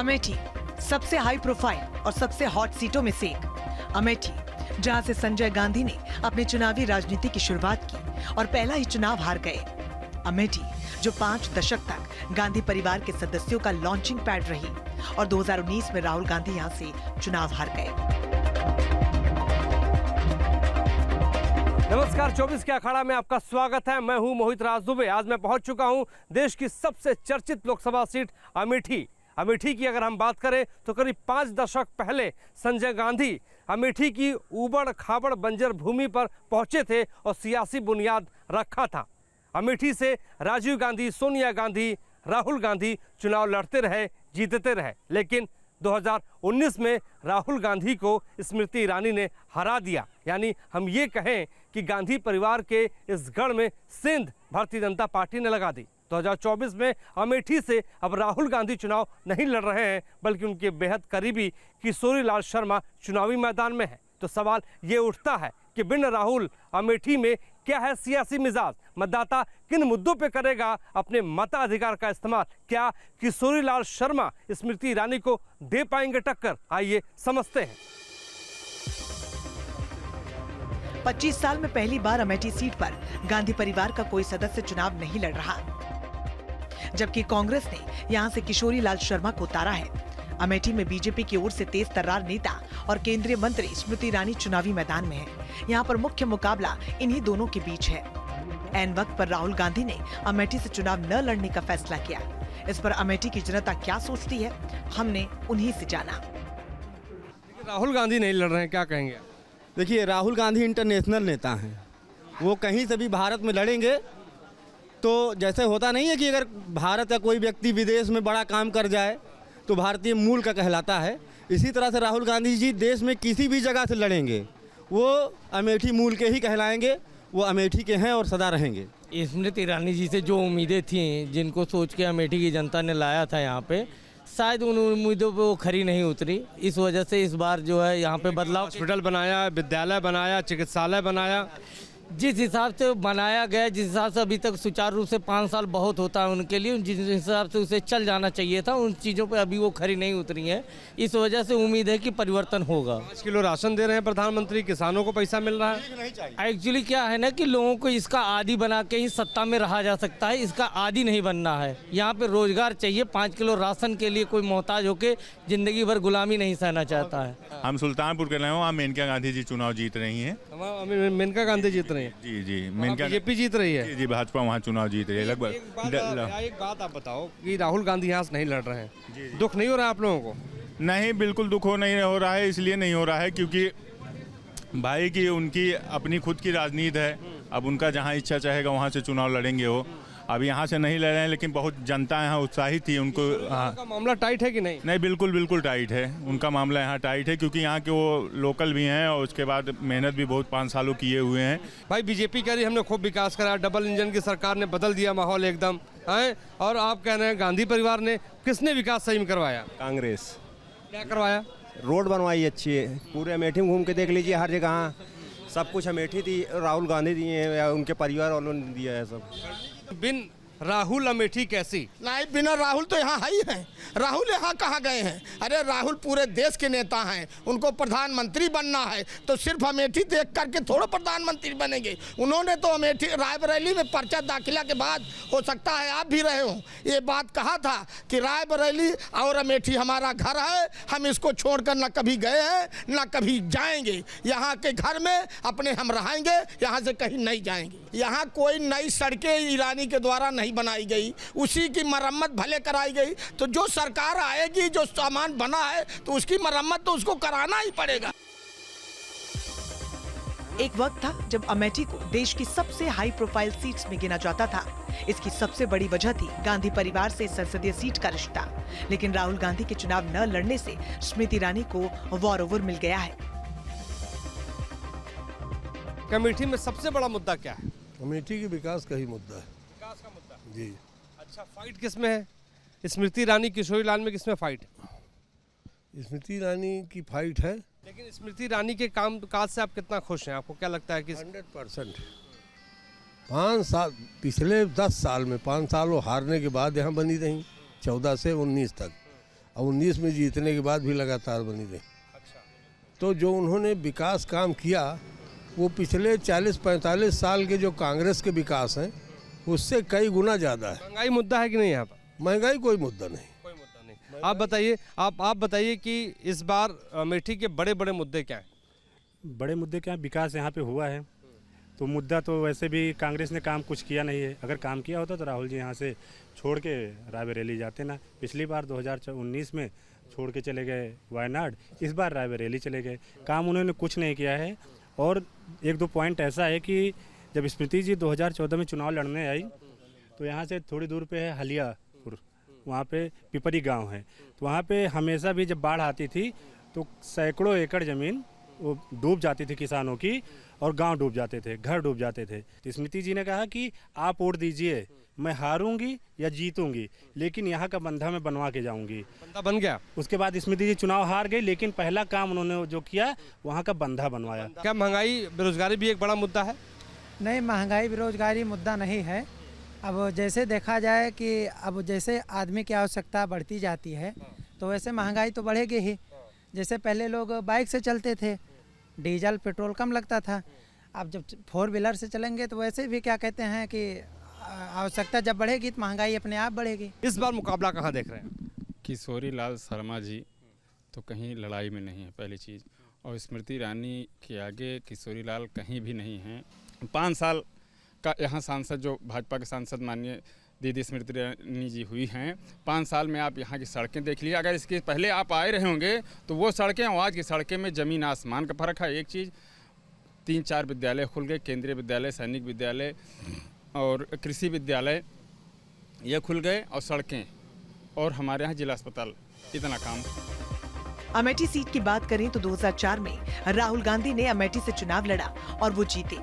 अमेठी सबसे high profile और सबसे हॉट सीटों में से एक। अमेठी जहां से संजय गांधी ने अपनी चुनावी राजनीति की शुरुआत की और पहला ही चुनाव हार गए। अमेठी जो 5 दशक तक गांधी परिवार के सदस्यों का लॉन्चिंग पैड रही और 2019 में राहुल गांधी यहां से चुनाव हार गए। नमस्कार, 24 के अखाड़ा में आपका स्वागत है। मैं हूं मोहित राज दुबे। आज मैं पहुंच चुका हूं देश की सबसे चर्चित लोकसभा सीट अमेठी। अमेठी की अगर हम बात करें तो करीब 5 दशक पहले संजय गांधी अमेठी की ऊबड़ खाबड़ बंजर भूमि पर पहुंचे थे और सियासी बुनियाद रखा था। अमेठी से राजीव गांधी, सोनिया गांधी, राहुल गांधी चुनाव लड़ते रहे, जीतते रहे, लेकिन 2019 में राहुल गांधी को स्मृति ईरानी ने हरा दिया। यानी हम ये कहें कि गांधी परिवार के इस गढ़ में सिंध भारतीय जनता पार्टी ने लगा दी। 2024 में अमेठी से अब राहुल गांधी चुनाव नहीं लड़ रहे हैं, बल्कि उनके बेहद करीबी किशोरी लाल शर्मा चुनावी मैदान में है। तो सवाल ये उठता है कि बिन राहुल अमेठी में क्या है सियासी मिजाज, मतदाता किन मुद्दों पे करेगा अपने मताधिकार का इस्तेमाल, क्या किशोरी लाल शर्मा स्मृति ईरानी को दे पाएंगे टक्कर? आइए समझते हैं। 25 साल में पहली बार अमेठी सीट पर गांधी परिवार का कोई सदस्य चुनाव नहीं लड़ रहा, जबकि कांग्रेस ने यहां से किशोरी लाल शर्मा को उतारा है। अमेठी में बीजेपी की ओर से तेज तर्रार नेता और केंद्रीय मंत्री स्मृति ईरानी चुनावी मैदान में है। यहाँ पर मुख्य मुकाबला इन्हीं दोनों के बीच है। ऐन वक्त पर राहुल गांधी ने अमेठी से चुनाव न लड़ने का फैसला किया। इस पर अमेठी की जनता क्या सोचती है, हमने उन्हीं से जाना। राहुल गांधी नहीं लड़ रहे हैं, क्या कहेंगे? देखिए, राहुल गांधी इंटरनेशनल नेता हैं। वो कहीं से भी भारत में लड़ेंगे तो जैसे होता नहीं है कि अगर भारत का कोई व्यक्ति विदेश में बड़ा काम कर जाए तो भारतीय मूल का कहलाता है, इसी तरह से राहुल गांधी जी देश में किसी भी जगह से लड़ेंगे, वो अमेठी मूल के ही कहलाएंगे, वो अमेठी के हैं और सदा रहेंगे। स्मृति ईरानी जी से जो उम्मीदें थीं, जिनको सोच के अमेठी की जनता ने लाया था यहाँ पे, शायद उन उम्मीदों पे वो खरी नहीं उतरी। इस वजह से इस बार जो है यहाँ पे बदलाव, हॉस्पिटल बनाया, विद्यालय बनाया, चिकित्सालय बनाया, जिस हिसाब से बनाया गया, जिस हिसाब से अभी तक सुचारू रूप से 5 साल बहुत होता है उनके लिए, जिस हिसाब से उसे चल जाना चाहिए था, उन चीज़ों पे अभी वो खरी नहीं उतरी हैं। इस वजह से उम्मीद है कि परिवर्तन होगा। 5 किलो राशन दे रहे हैं प्रधानमंत्री, किसानों को पैसा मिल रहा है। एक्चुअली क्या है ना कि लोगों को इसका आदी बना के ही सत्ता में रहा जा सकता है, इसका आदी नहीं बनना है। यहाँ पे रोजगार चाहिए। 5 किलो राशन के लिए कोई मोहताज होके जिंदगी भर गुलामी नहीं सहना चाहता है। हम सुल्तानपुर के रहे हो, वहाँ मेनका गांधी जी चुनाव जीत रही हैं। मेनका गांधी जीत रही है? जी, मेनका बीजेपी जीत रही है। जी, भाजपा वहाँ चुनाव जीत रही है लगभग। एक बात आप बताओ कि राहुल गांधी यहाँ से नहीं लड़ रहे हैं, दुख नहीं हो रहा है आप लोगों को? नहीं, बिल्कुल दुख नहीं हो रहा है। इसलिए नहीं हो रहा है क्योंकि भाई की उनकी अपनी खुद की राजनीति है। अब उनका जहाँ इच्छा चाहेगा वहाँ से चुनाव लड़ेंगे वो। अब यहाँ से नहीं लड़ रहे हैं, लेकिन बहुत जनता यहाँ उत्साहित थी उनको। उनका मामला टाइट है कि नहीं? नहीं, बिल्कुल टाइट है। उनका मामला यहाँ टाइट है क्योंकि यहाँ के वो लोकल भी हैं और उसके बाद मेहनत भी बहुत 5 सालों किए हुए हैं। भाई बीजेपी कह रही हमने खूब विकास करा, डबल इंजन की सरकार ने बदल दिया माहौल एकदम है, और आप कह रहे हैं गांधी परिवार ने, किसने विकास सही में करवाया? कांग्रेस। क्या करवाया? रोड बनवाई अच्छी है, पूरे अमेठी में घूम के देख लीजिए, हर जगह सब कुछ अमेठी थी। राहुल गांधी दिए हैं या उनके परिवार वालों ने दिया है सब। बिन राहुल अमेठी कैसी? नहीं, बिना राहुल तो यहाँ ही हैं। राहुल यहाँ कहाँ गए हैं? अरे राहुल पूरे देश के नेता हैं, उनको प्रधानमंत्री बनना है तो सिर्फ अमेठी देख करके थोड़ा प्रधानमंत्री बनेंगे। उन्होंने तो अमेठी रायबरेली में पर्चा दाखिला के बाद, हो सकता है आप भी रहे हो, ये बात कहा था कि रायबरेली और अमेठी हमारा घर है, हम इसको छोड़कर न कभी गए हैं न कभी जाएंगे। यहाँ के घर में अपने हम रहेंगे, यहाँ से कहीं नहीं जाएंगे। यहाँ कोई नई सड़कें ईरानी के द्वारा नहीं बनाई गई, उसी की मरम्मत भले कराई गई। तो जो सरकार आएगी, जो सामान बना है तो उसकी मरम्मत तो उसको कराना ही पड़ेगा। एक वक्त था जब अमेठी को देश की सबसे हाई प्रोफाइल सीट्स में गिना जाता था। इसकी सबसे बड़ी वजह थी गांधी परिवार से संसदीय सीट का रिश्ता। लेकिन राहुल गांधी के चुनाव न लड़ने से स्मृति ईरानी को वॉर ओवर मिल गया है। अमेठी में सबसे बड़ा मुद्दा क्या है? अमेठी के विकास का ही मुद्दा है। विकास का मुद्दा जी। अच्छा, फाइट किस में है? स्मृति ईरानी किशोरी लाल में किसमें फाइट है? स्मृति ईरानी की फाइट है। लेकिन स्मृति ईरानी के काम काज से आप कितना खुश हैं? आपको क्या लगता है कि 100%। 5 साल, पिछले 10 साल में 5 साल वो हारने के बाद यहाँ बनी रही, 14 से 19 तक। और 19 में जीतने के बाद भी लगातार बनी रही। तो जो उन्होंने विकास काम किया वो पिछले 40-45 साल के जो कांग्रेस के विकास हैं उससे कई गुना ज़्यादा है। महंगाई मुद्दा है कि नहीं यहाँ पर? महंगाई कोई मुद्दा नहीं। कोई मुद्दा नहीं। आप बताइए कि इस बार अमेठी के बड़े बड़े मुद्दे क्या हैं? बड़े मुद्दे क्या, विकास यहाँ पे हुआ है तो मुद्दा तो वैसे भी कांग्रेस ने काम कुछ किया नहीं है। अगर काम किया होता तो राहुल जी यहाँ से छोड़ के रायबरेली जाते ना। पिछली बार 2019 में छोड़ के चले गए वायनाड, इस बार रायबरेली चले गए। काम उन्होंने कुछ नहीं किया है। और एक दो पॉइंट ऐसा है कि जब स्मृति जी 2014 में चुनाव लड़ने आई तो यहाँ से थोड़ी दूर पे है हलियापुर, वहाँ पे पिपरी गांव है। तो वहाँ पे हमेशा भी जब बाढ़ आती थी तो सैकड़ों एकड़ ज़मीन वो डूब जाती थी किसानों की, और गांव डूब जाते थे, घर डूब जाते थे। तो स्मृति जी ने कहा कि आप वोट दीजिए, मैं हारूंगी या जीतूंगी लेकिन यहाँ का बंधा मैं बनवा के जाऊंगी। बंधा बन गया। उसके बाद स्मृति जी चुनाव हार गई लेकिन पहला काम उन्होंने जो किया वहाँ का बंधा बनवाया। क्या महंगाई बेरोजगारी भी एक बड़ा मुद्दा है? नहीं, महंगाई बेरोजगारी मुद्दा नहीं है। अब जैसे देखा जाए कि अब जैसे आदमी की आवश्यकता बढ़ती जाती है तो वैसे महंगाई तो बढ़ेगी ही। जैसे पहले लोग बाइक से चलते थे, डीजल पेट्रोल कम लगता था। अब जब 4 व्हीलर से चलेंगे तो वैसे भी क्या कहते हैं कि आवश्यकता जब बढ़ेगी तो महंगाई अपने आप बढ़ेगी। इस बार मुकाबला कहाँ देख रहे हैं? किशोरी लाल शर्मा जी तो कहीं लड़ाई में नहीं है पहली चीज़, और स्मृति ईरानी के आगे किशोरी लाल कहीं भी नहीं हैं। 5 साल का यहाँ सांसद जो भाजपा के सांसद माननीय दीदी स्मृति ईरानी जी हुई हैं, 5 साल में आप यहाँ की सड़कें देख लीजिए। अगर इसके पहले आप आए रहे होंगे तो वो सड़कें और आज की सड़कें में ज़मीन आसमान का फ़र्क है। एक चीज़, 3-4 विद्यालय खुल गए, केंद्रीय विद्यालय, सैनिक विद्यालय और कृषि विद्यालय ये खुल गए, और सड़कें और हमारे यहाँ जिला अस्पताल, इतना काम। अमेठी सीट की बात करें तो 2004 में राहुल गांधी ने अमेठी से चुनाव लड़ा और वो जीते।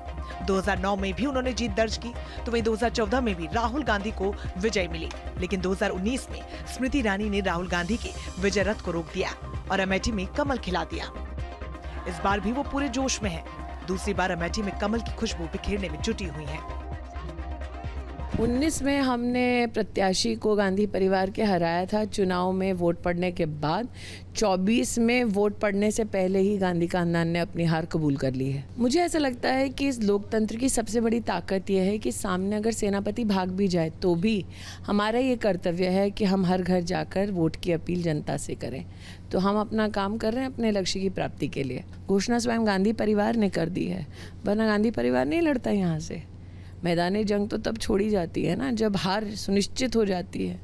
2009 में भी उन्होंने जीत दर्ज की, तो वहीं 2014 में भी राहुल गांधी को विजय मिली। लेकिन 2019 में स्मृति ईरानी ने राहुल गांधी के विजय रथ को रोक दिया और अमेठी में कमल खिला दिया। इस बार भी वो पूरे जोश में है। दूसरी बार अमेठी में कमल की खुशबू बिखेरने में जुटी हुई है। 19 में हमने प्रत्याशी को गांधी परिवार के हराया था चुनाव में वोट पड़ने के बाद। 24 में वोट पड़ने से पहले ही गांधी खानदान ने अपनी हार कबूल कर ली है। मुझे ऐसा लगता है कि इस लोकतंत्र की सबसे बड़ी ताकत यह है कि सामने अगर सेनापति भाग भी जाए तो भी हमारा ये कर्तव्य है कि हम हर घर जाकर वोट की अपील जनता से करें। तो हम अपना काम कर रहे हैं अपने लक्ष्य की प्राप्ति के लिए। घोषणा स्वयं गांधी परिवार ने कर दी है, वरना गांधी परिवार नहीं लड़ता यहाँ से। मैदानी जंग तो तब छोड़ी जाती है ना जब हार सुनिश्चित हो जाती है,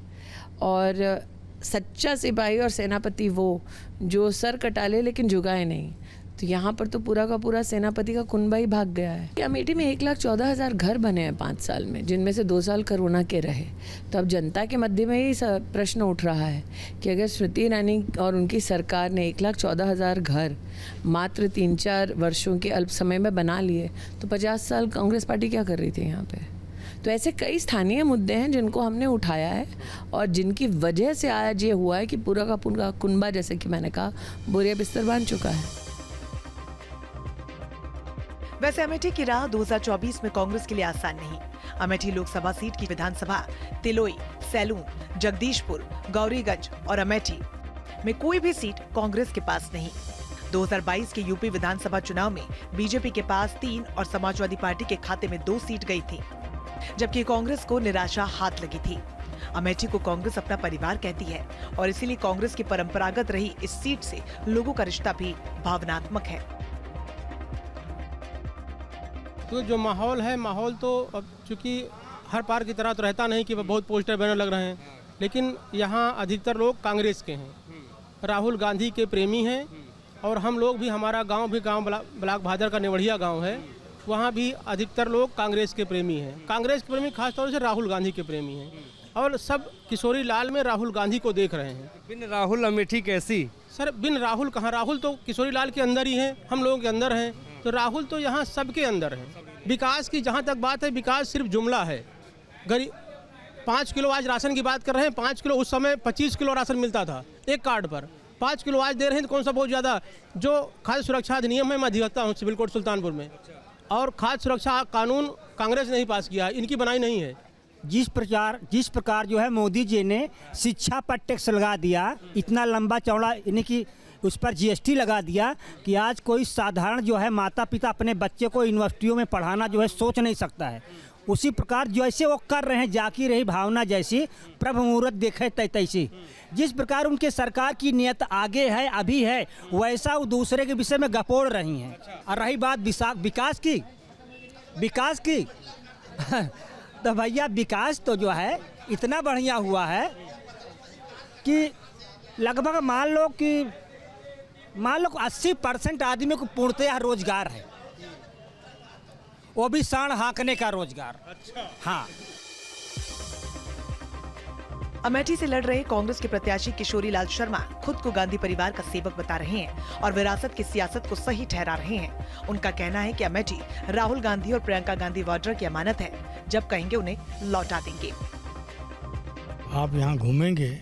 और सच्चा सिपाही और सेनापति वो जो सर कटा ले लेकिन झुकाए नहीं। तो यहाँ पर तो पूरा का पूरा सेनापति का कुनबा ही भाग गया है। अमेठी में 1,14,000 घर बने हैं 5 साल में, जिनमें से 2 साल कोरोना के रहे। तो अब जनता के मध्य में ही प्रश्न उठ रहा है कि अगर स्मृति ईरानी और उनकी सरकार ने 1,14,000 घर मात्र 3-4 वर्षों के अल्प समय में बना लिए तो 50 साल कांग्रेस पार्टी क्या कर रही थी यहाँ पे। तो ऐसे कई स्थानीय मुद्दे हैं जिनको हमने उठाया है और जिनकी वजह से आज ये हुआ है कि पूरा का पूरा कुनबा, जैसे कि मैंने कहा, बोरिया बिस्तर बांध चुका है। वैसे अमेठी की राह 2024 में कांग्रेस के लिए आसान नहीं। अमेठी लोकसभा सीट की विधानसभा तिलोई, सैलून, जगदीशपुर, गौरीगंज और अमेठी में कोई भी सीट कांग्रेस के पास नहीं। 2022 के यूपी विधानसभा चुनाव में बीजेपी के पास 3 और समाजवादी पार्टी के खाते में 2 सीट गई थी, जबकि कांग्रेस को निराशा हाथ लगी थी। अमेठी को कांग्रेस अपना परिवार कहती है और इसीलिए कांग्रेस की परंपरागत रही इस सीट से लोगों का रिश्ता भी भावनात्मक है। तो जो माहौल है, माहौल तो अब चूँकि हर पार की तरह तो रहता नहीं कि बहुत पोस्टर बैनर लग रहे हैं, लेकिन यहाँ अधिकतर लोग कांग्रेस के हैं, राहुल गांधी के प्रेमी हैं। और हम लोग भी, हमारा गांव भी ब्लॉक भादर का नेवढ़िया गांव है, वहाँ भी अधिकतर लोग कांग्रेस के प्रेमी हैं। कांग्रेस के प्रेमी खासतौर से राहुल गांधी के प्रेमी हैं और सब किशोरी लाल में राहुल गांधी को देख रहे हैं। बिन राहुल अमेठी कैसी? सर, बिन राहुल कहाँ? राहुल तो किशोरी लाल के अंदर ही हैं, हम लोगों के अंदर हैं। तो राहुल तो यहाँ सबके अंदर है। विकास की जहाँ तक बात है, विकास सिर्फ जुमला है। गरीब 5 किलो आज राशन की बात कर रहे हैं, 5 किलो उस समय 25 किलो राशन मिलता था एक कार्ड पर, 5 किलो आज दे रहे हैं तो कौन सा बहुत ज़्यादा। जो खाद्य सुरक्षा अधिनियम है, मैं अधिवक्ता हूँ सिविल कोर्ट सुल्तानपुर में, और खाद्य सुरक्षा कानून कांग्रेस ने ही पास किया, इनकी बनाई नहीं है। जिस प्रकार जो है मोदी जी ने शिक्षा पर टैक्स लगा दिया, इतना लंबा चौड़ा, यानी कि उस पर जीएसटी लगा दिया कि आज कोई साधारण जो है माता पिता अपने बच्चे को यूनिवर्सिटियों में पढ़ाना जो है सोच नहीं सकता है। उसी प्रकार जैसे वो कर रहे हैं, जाकी रही भावना जैसी, प्रभु मुहूर्त देखे तैसी, जिस प्रकार उनके सरकार की नियत आगे है, अभी है, वैसा वो दूसरे के विषय में गपोड़ रही हैं। और रही बात विकास की तो भैया विकास तो जो है इतना बढ़िया हुआ है कि लगभग मान लो 80% आदमी को पूर्णतः रोजगार है, वो भी सांड हाँकने का रोजगार। अच्छा। हाँ। अमेठी से लड़ रहे कांग्रेस के प्रत्याशी किशोरी लाल शर्मा खुद को गांधी परिवार का सेवक बता रहे हैं और विरासत की सियासत को सही ठहरा रहे हैं। उनका कहना है कि अमेठी राहुल गांधी और प्रियंका गांधी वाड्रा की अमानत है, जब कहेंगे उन्हें लौटा देंगे। आप यहाँ घूमेंगे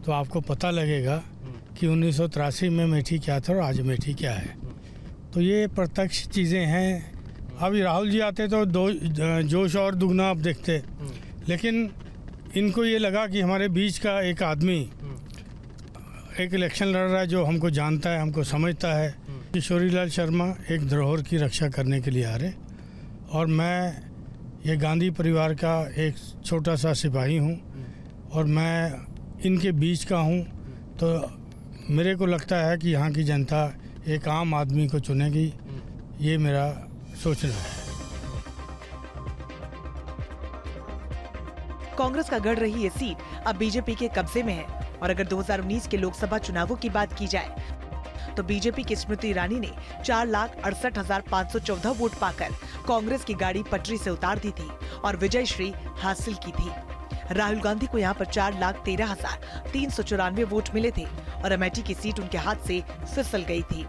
तो आपको पता लगेगा कि 1983 में अमेठी क्या था और आज अमेठी क्या है। तो ये प्रत्यक्ष चीज़ें हैं। अभी राहुल जी आते तो जोश और दुगना आप देखते, लेकिन इनको ये लगा कि हमारे बीच का एक आदमी एक इलेक्शन लड़ रहा है जो हमको जानता है, हमको समझता है। किशोरी लाल शर्मा एक धरोहर की रक्षा करने के लिए आ रहे, और मैं ये गांधी परिवार का एक छोटा सा सिपाही हूँ और मैं इनके बीच का हूँ। तो मेरे को लगता है कि यहाँ की जनता एक आम आदमी को चुनेगी, ये मेरा सोचना है। कांग्रेस का गढ़ रही ये सीट अब बीजेपी के कब्जे में है और अगर 2019 के लोकसभा चुनावों की बात की जाए तो बीजेपी की स्मृति ईरानी ने 4,68,514 वोट पाकर कांग्रेस की गाड़ी पटरी से उतार दी थी और विजय श्री हासिल की थी। राहुल गांधी को यहाँ पर 4,13,394 वोट मिले थे और अमेठी की सीट उनके हाथ से फिसल गई थी।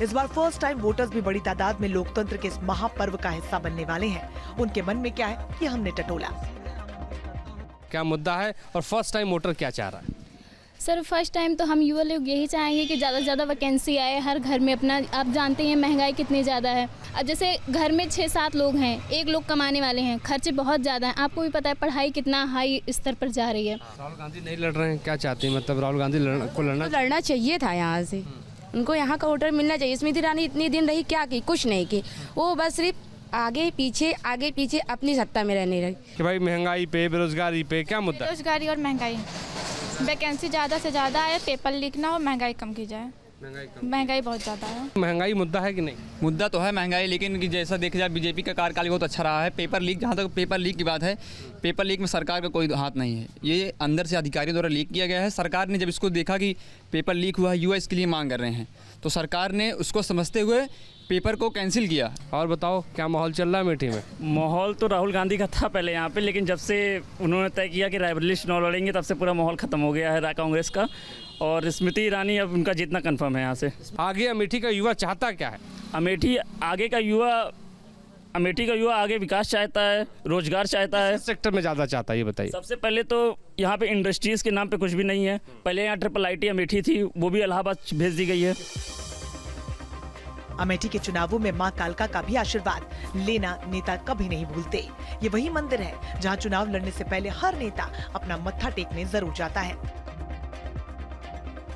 इस बार फर्स्ट टाइम वोटर्स भी बड़ी तादाद में लोकतंत्र के इस महापर्व का हिस्सा बनने वाले हैं। उनके मन में क्या है, ये हमने टटोला। क्या मुद्दा है और फर्स्ट टाइम वोटर क्या चाह रहा है? सर फर्स्ट टाइम तो हम युवा लोग यही चाहेंगे कि ज़्यादा से ज़्यादा वैकेंसी आए हर घर में। अपना आप जानते हैं महंगाई कितनी ज़्यादा है। अब जैसे घर में 6-7 लोग हैं, एक लोग कमाने वाले हैं, खर्चे बहुत ज़्यादा हैं। आपको भी पता है पढ़ाई कितना हाई स्तर पर जा रही है। राहुल गांधी नहीं लड़ रहे हैं, क्या चाहते हैं? मतलब राहुल गांधी को लड़ना चाहिए था, यहाँ से उनको यहाँ का वोटर मिलना चाहिए। स्मृति ईरानी इतने दिन रही, क्या की? कुछ नहीं की। वो बस सिर्फ आगे पीछे अपनी सत्ता में रहने रही। कि भाई महंगाई पे, बेरोजगारी पे क्या मुद्दा? बेरोजगारी और महंगाई, वैकेंसी ज़्यादा से ज़्यादा आए, पेपर लीक ना हो, महंगाई कम की जाए। महंगाई बहुत ज़्यादा है। महंगाई मुद्दा है कि नहीं? मुद्दा तो है महंगाई, लेकिन जैसा देखा जाए बीजेपी का कार्यकाल बहुत अच्छा रहा है। पेपर लीक, जहाँ तक पेपर लीक की बात है, पेपर लीक में सरकार का कोई हाथ नहीं है। ये अंदर से अधिकारियों द्वारा लीक किया गया है। सरकार ने जब इसको देखा कि पेपर लीक हुआ है, युवा इसके लिए मांग कर रहे हैं, तो सरकार ने उसको समझते हुए पेपर को कैंसिल किया। और बताओ क्या माहौल चल रहा है अमेठी में? माहौल तो राहुल गांधी का था पहले यहाँ पे, लेकिन जब से उन्होंने तय किया कि रायबरेली चुनाव लड़ेंगे, तब से पूरा माहौल खत्म हो गया है कांग्रेस का। और स्मृति ईरानी अब उनका जीतना कंफर्म है यहाँ से। आगे अमेठी का युवा चाहता क्या है? अमेठी का युवा आगे विकास चाहता है, रोजगार चाहता है। सेक्टर में ज़्यादा चाहता है, ये बताइए। सबसे पहले तो यहाँ पे इंडस्ट्रीज़ के नाम पे कुछ भी नहीं है। पहले यहाँ IIIT अमेठी थी, वो भी इलाहाबाद भेज दी गई है। अमेठी के चुनावों में मां कालका का भी आशीर्वाद लेना नेता कभी नहीं भूलते। ये वही मंदिर है जहां चुनाव लड़ने से पहले हर नेता अपना मत्था टेकने जरूर जाता है।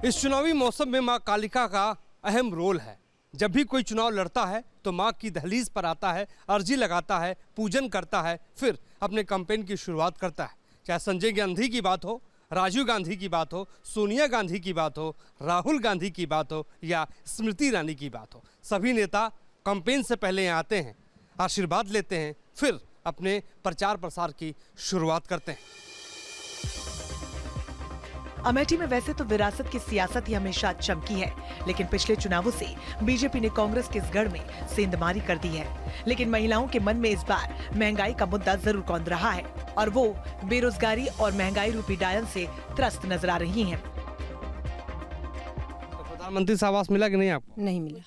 इस चुनावी मौसम में मां कालिका का अहम रोल है। जब भी कोई चुनाव लड़ता है तो मां की दहलीज पर आता है, अर्जी लगाता है, पूजन करता है, फिर अपने कैंपेन की शुरुआत करता है। चाहे संजय गांधी की बात हो, राजीव गांधी की बात हो, सोनिया गांधी की बात हो, राहुल गांधी की बात हो या स्मृति ईरानी की बात हो, सभी नेता कैंपेन से पहले यहाँ आते हैं, आशीर्वाद लेते हैं, फिर अपने प्रचार प्रसार की शुरुआत करते हैं। अमेठी में वैसे तो विरासत की सियासत ही हमेशा चमकी है, लेकिन पिछले चुनावों से बीजेपी ने कांग्रेस के इस गढ़ में सेंधमारी कर दी है। लेकिन महिलाओं के मन में इस बार महंगाई का मुद्दा जरूर कौंध रहा है और वो बेरोजगारी और महंगाई रूपी डायन से त्रस्त नजर आ रही हैं। तो प्रधानमंत्री से आवास मिला कि नहीं आपको? नहीं मिला,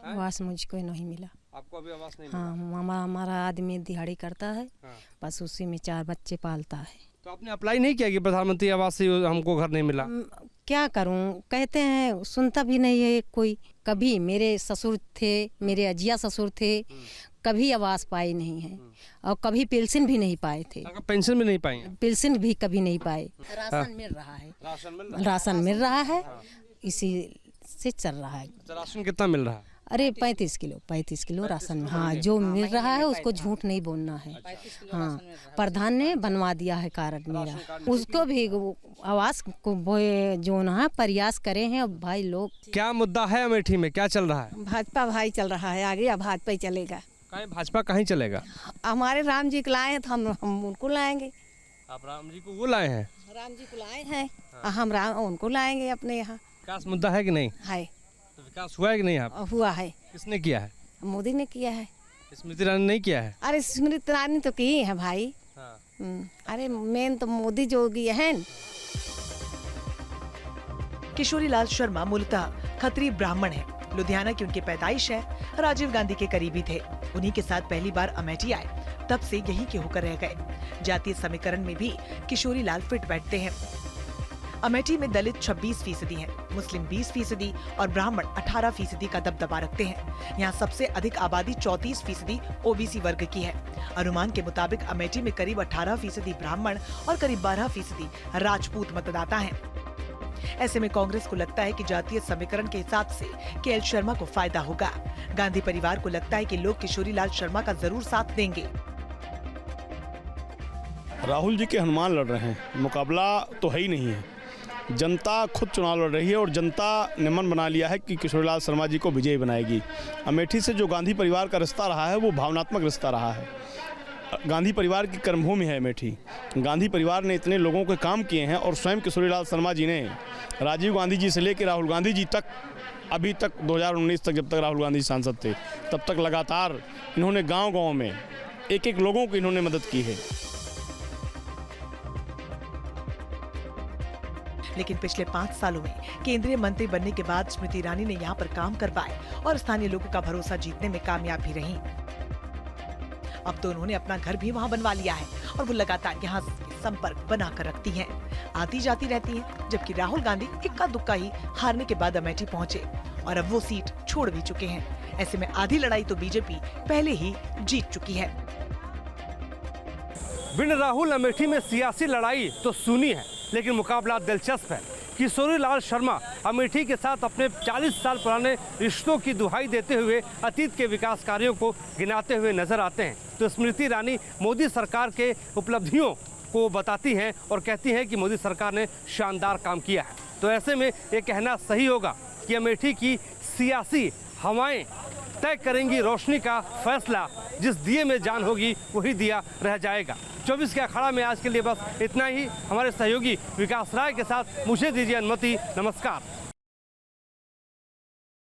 आवास मुझको नहीं मिला। आपको अभी आवास नहीं हाँ, हमारा आदमी दिहाड़ी करता है, बस उसी में 4 बच्चे पालता है। तो आपने अप्लाई नहीं किया कि प्रधानमंत्री आवास से हमको घर नहीं मिला? क्या करूं, कहते हैं, सुनता भी नहीं है कोई। कभी मेरे ससुर थे, मेरे अजिया ससुर थे, कभी आवास पाई नहीं है और कभी पेंशन भी नहीं पाए थे। पेंशन भी नहीं पाई? पेंशन भी कभी नहीं पाए। राशन मिल रहा है, राशन मिल रहा है, इसी से चल रहा है। राशन कितना मिल रहा है? अरे 35 किलो राशन। हाँ, जो मिल रहा है उसको झूठ नहीं बोलना है। हाँ, प्रधान ने बनवा दिया है कार्ड मेरा, उसको भी आवास को जो ना प्रयास करे हैं। अब भाई लोग, क्या मुद्दा है अमेठी में, क्या चल रहा है? भाजपा भाई चल रहा है आगे, अब भाजपा ही चलेगा। भाजपा कहीं चलेगा? हमारे राम जी को लाए हैं तो हम उनको लाएंगे। आप राम जी को वो लाए हैं? राम जी को लाए हैं, हम उनको लाएंगे अपने यहाँ। विकास मुद्दा है कि नहीं है? तो विकास हुआ है कि नहीं? आप हुआ है। किसने किया है? मोदी ने किया है। स्मृति ईरानी नहीं किया है? अरे स्मृति ईरानी तो की है भाई। अरे मेन तो मोदी जोगी है। किशोरी लाल शर्मा मूलतः खत्री ब्राह्मण है। लुधियाना की उनकी पैदाइश है। राजीव गांधी के करीबी थे। उन्हीं के साथ पहली बार अमेठी आए, तब से यहीं के होकर रह गए। जातीय समीकरण में भी किशोरी लाल फिट बैठते हैं। अमेठी में दलित 26% हैं, मुस्लिम 20% और ब्राह्मण 18% का दबदबा रखते हैं। यहाँ सबसे अधिक आबादी 34% ओबीसी वर्ग की है। अनुमान के मुताबिक अमेठी में करीब 18% ब्राह्मण और करीब 12% राजपूत मतदाता हैं। ऐसे में कांग्रेस को लगता है कि जातीय समीकरण के हिसाब से केएल शर्मा को फायदा होगा। गांधी परिवार को लगता है कि लोग किशोरी लाल शर्मा का जरूर साथ देंगे। राहुल जी के हनुमान लड़ रहे हैं, मुकाबला तो है ही नहीं है। जनता खुद चुनाव लड़ रही है और जनता ने मन बना लिया है कि किशोरी लाल शर्मा जी को विजयी बनाएगी। अमेठी से जो गांधी परिवार का रिश्ता रहा है वो भावनात्मक रिश्ता रहा है। गांधी परिवार की कर्मभूमि है अमेठी। गांधी परिवार ने इतने लोगों के काम किए हैं और स्वयं किशोरी लाल शर्मा जी ने राजीव गांधी जी से लेकर राहुल गांधी जी तक, अभी तक 2019 तक, जब तक राहुल गांधी सांसद थे तब तक लगातार इन्होंने गांव-गांव में एक लोगों की इन्होंने मदद की है। लेकिन पिछले 5 सालों में केंद्रीय मंत्री बनने के बाद स्मृति ईरानी ने यहाँ पर काम करवाए और स्थानीय लोगों का भरोसा जीतने में कामयाब भी रही। अब तो उन्होंने अपना घर भी वहाँ बनवा लिया है और वो लगातार यहाँ संपर्क बनाकर रखती हैं, आती जाती रहती हैं। जबकि राहुल गांधी इक्का दुक्का ही हारने के बाद अमेठी पहुँचे और अब वो सीट छोड़ भी चुके हैं। ऐसे में आधी लड़ाई तो बीजेपी पहले ही जीत चुकी है। बिन राहुल अमेठी में सियासी लड़ाई तो सुनी है, लेकिन मुकाबला दिलचस्प है। किशोरी लाल शर्मा अमेठी के साथ अपने 40 साल पुराने रिश्तों की दुहाई देते हुए अतीत के विकास कार्यों को गिनाते हुए नजर आते हैं, तो स्मृति ईरानी मोदी सरकार के उपलब्धियों को बताती हैं और कहती हैं कि मोदी सरकार ने शानदार काम किया है। तो ऐसे में ये कहना सही होगा कि अमेठी की सियासी हवाएं तय करेंगी रोशनी का फैसला। जिस दिए में जान होगी वही दिया रह जाएगा। 24 के अखाड़ा में आज के लिए बस इतना ही। हमारे सहयोगी विकास राय के साथ मुझे दीजिए अनुमति। नमस्कार।